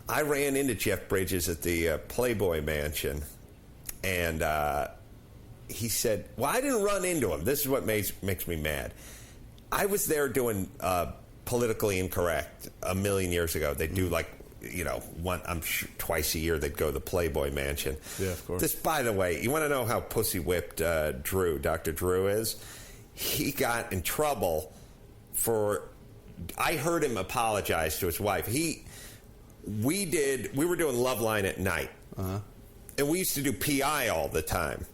I ran into Jeff Bridges at the Playboy Mansion, and he said, well, I didn't run into him. This is what makes me mad. I was there doing Politically Incorrect a million years ago. They do twice a year they'd go to the Playboy Mansion. Yeah, of course. This, by the way, you want to know how pussy whipped Dr. Drew is? He got in trouble for... I heard him apologize to his wife. We were doing Loveline at night. Uh-huh. And we used to do PI all the time.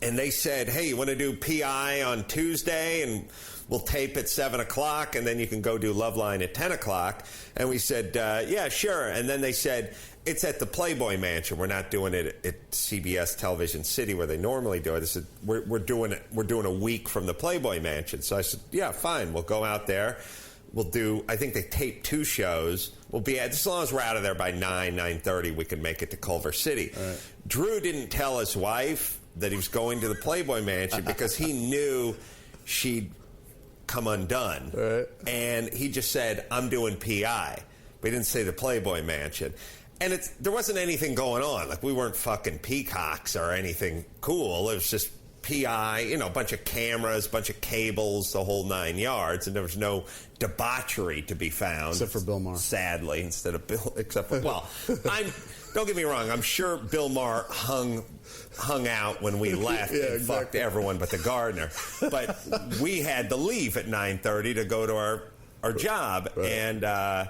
And they said, hey, you want to do PI on Tuesday? And we'll tape at 7 o'clock, and then you can go do Loveline at 10 o'clock. And we said, yeah, sure. And then they said, it's at the Playboy Mansion. We're not doing it at CBS Television City where they normally do it. They said, we're doing a week from the Playboy Mansion. So I said, yeah, fine. We'll go out there. We'll do, I think they taped 2 shows. We'll be as long as we're out of there by 9:30, we can make it to Culver City. Right. Drew didn't tell his wife that he was going to the Playboy Mansion because he knew she'd come undone. Right. And he just said, I'm doing PI. But he didn't say the Playboy Mansion. And there wasn't anything going on. Like, we weren't fucking peacocks or anything cool. It was just PI, a bunch of cameras, a bunch of cables, the whole 9 yards. And there was no debauchery to be found. Except for Bill Maher. Sadly, instead of Bill. Don't get me wrong. I'm sure Bill Maher hung out when we left and fucked everyone but the gardener. But we had to leave at 9:30 to go to our job. Right. And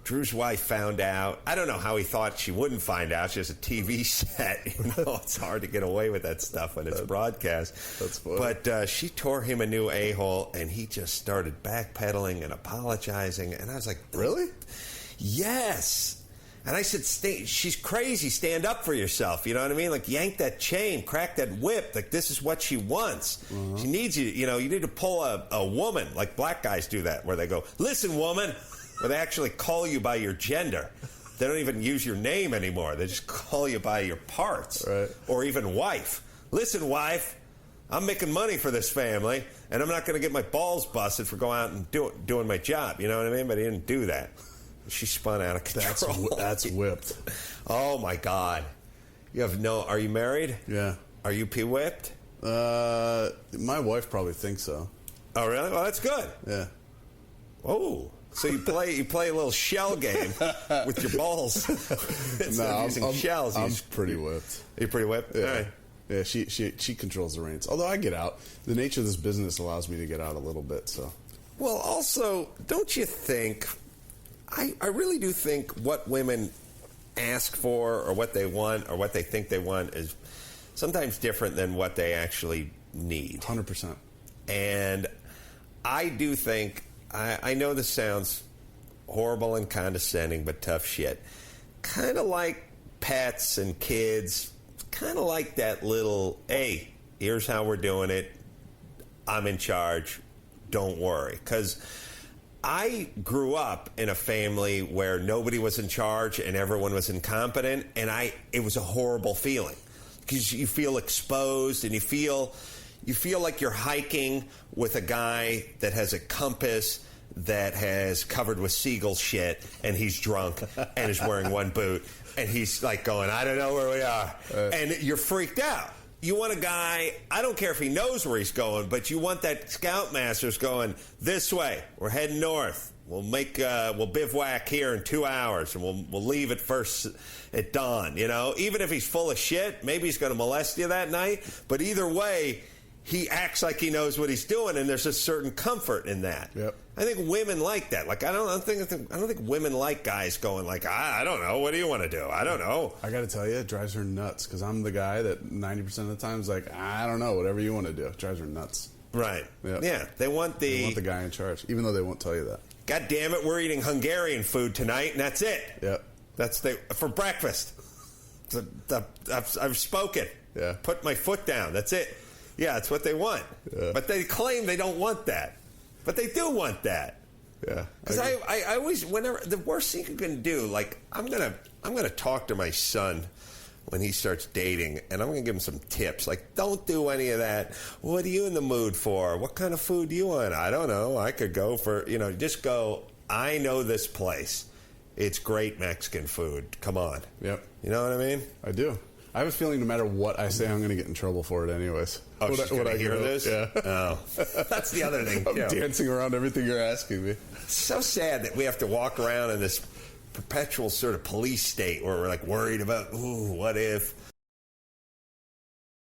Drew's wife found out. I don't know how he thought she wouldn't find out. She has a TV set. It's hard to get away with that stuff when it's broadcast. That's funny. But she tore him a new a-hole, and he just started backpedaling and apologizing. And I was like, really? Yes. And I said, she's crazy. Stand up for yourself. You know what I mean? Like, yank that chain, crack that whip. Like, this is what she wants. Uh-huh. She needs you. You need to pull a woman. Like black guys do that, where they go, listen, woman. Where they actually call you by your gender. They don't even use your name anymore. They just call you by your parts. Right. Or even wife. Listen, wife, I'm making money for this family, and I'm not going to get my balls busted for going out and doing my job. You know what I mean? But he didn't do that. She spun out of control. That's whipped. Oh, my God. Are you married? Yeah. Are you P-whipped? My wife probably thinks so. Oh, really? Well, that's good. Yeah. Oh. So you play a little shell game with your balls. Using shells. I'm pretty whipped. You're pretty whipped? Yeah. All right. Yeah, she controls the reins. Although I get out. The nature of this business allows me to get out a little bit, so. Well, also, don't you think... I really do think what women ask for or what they want or what they think they want is sometimes different than what they actually need. 100%. And I do think... I know this sounds horrible and condescending, but tough shit. Kind of like pets and kids. Kind of like that little, hey, here's how we're doing it. I'm in charge. Don't worry. Because I grew up in a family where nobody was in charge and everyone was incompetent, and it was a horrible feeling. Because you feel exposed and you feel like you're hiking with a guy that has a compass that has covered with seagull shit, and he's drunk and is wearing one boot, and he's like going, I don't know where we are. And you're freaked out. You want a guy, I don't care if he knows where he's going, but you want that scoutmaster's going, this way, we're heading north. We'll bivouac here in 2 hours, and we'll leave at dawn, Even if he's full of shit, maybe he's going to molest you that night, but either way, he acts like he knows what he's doing, and there's a certain comfort in that. Yep. I think women like that. Like I don't think women like guys going like, I don't know. What do you want to do? I don't know. I got to tell you, it drives her nuts because I'm the guy that 90% of the time is like, I don't know. Whatever you want to do, it drives her nuts. Right. Yep. Yeah. They want the guy in charge, even though they won't tell you that. God damn it, we're eating Hungarian food tonight, and that's it. Yep. That's for breakfast. I've spoken. Yeah. Put my foot down. That's it. Yeah, it's what they want. Yeah. But they claim they don't want that. But they do want that. Yeah. Because I always, whenever, the worst thing you can do, like, I'm gonna talk to my son when he starts dating, and I'm going to give him some tips. Like, don't do any of that. What are you in the mood for? What kind of food do you want? I don't know. I could go for, just go, I know this place. it's great Mexican food. Come on. Yep. You know what I mean? I do. I have a feeling no matter what I say, I'm going to get in trouble for it anyways. Oh, she's going to hear this? Yeah. Oh. That's the other thing, I'm dancing around everything you're asking me. It's so sad that we have to walk around in this perpetual sort of police state where we're like worried about, ooh, what if?